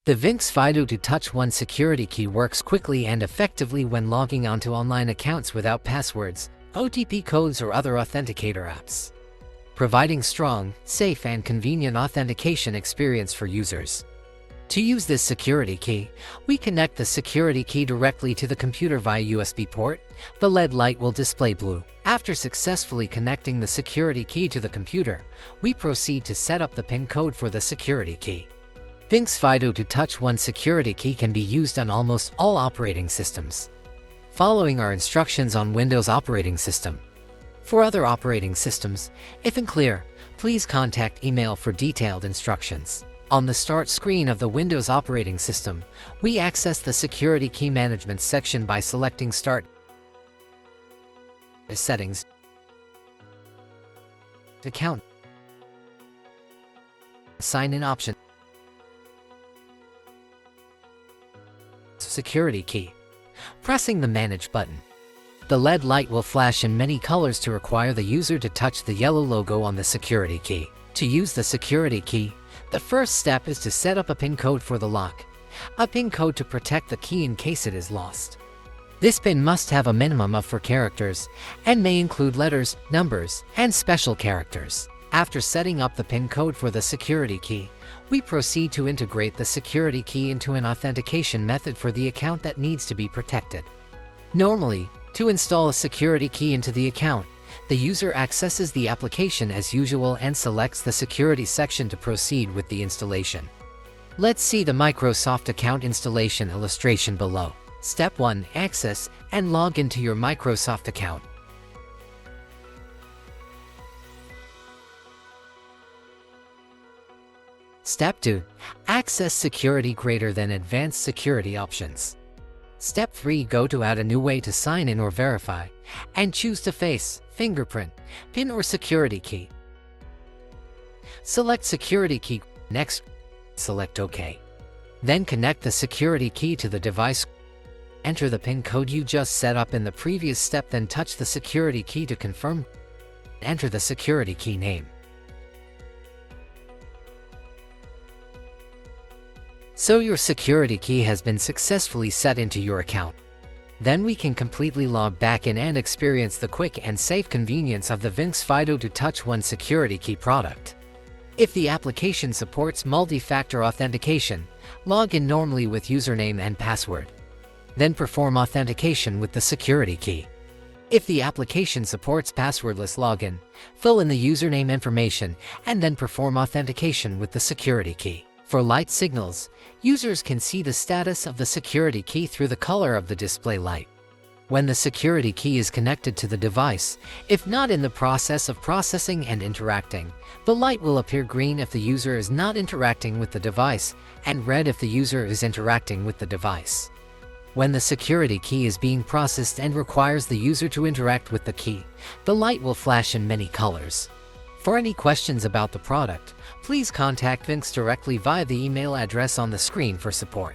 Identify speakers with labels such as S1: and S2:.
S1: The FIDO2 Touch1 security key works quickly and effectively when logging onto online accounts without passwords, OTP codes, or other authenticator apps, providing strong, safe, and convenient authentication experience for users. To use this security key, we connect the security key directly to the computer via USB port. The LED light will display blue. After successfully connecting the security key to the computer, we proceed to set up the PIN code for the security key. FIDO2 Touch1 security key can be used on almost all operating systems, following our instructions on Windows operating system. For other operating systems, if unclear, please contact email for detailed instructions. On the Start screen of the Windows operating system, we access the Security Key Management section by selecting Start, Settings, Account, Sign-in option, Security Key. Pressing the Manage button, the LED light will flash in many colors to require the user to touch the yellow logo on the security key. To use the security key, the first step is to set up a PIN code for the lock, a PIN code to protect the key in case it is lost. This PIN must have a minimum of 4 characters and may include letters, numbers, and special characters. After setting up the PIN code for the security key, we proceed to integrate the security key into an authentication method for the account that needs to be protected. Normally, to install a security key into the account, the user accesses the application as usual and selects the security section to proceed with the installation. Let's see the Microsoft account installation illustration below. Step 1. Access and log into your Microsoft account. Step 2. Access security greater than advanced security options. Step 3. Go to add a new way to sign in or verify, and choose to face, fingerprint, PIN, or security key. Select security key. Next, select OK. Then connect the security key to the device. Enter the PIN code you just set up in the previous step, then touch the security key to confirm. Enter the security key name. So your security key has been successfully set into your account. Then we can completely log back in and experience the quick and safe convenience of the FIDO2 Touch1 security key product. If the application supports multi-factor authentication, log in normally with username and password. Then perform authentication with the security key. If the application supports passwordless login, fill in the username information and then perform authentication with the security key. For light signals, users can see the status of the security key through the color of the display light. When the security key is connected to the device, if not in the process of processing and interacting, the light will appear green if the user is not interacting with the device, and red if the user is interacting with the device. When the security key is being processed and requires the user to interact with the key, the light will flash in many colors. For any questions about the product, please contact Vinx directly via the email address on the screen for support.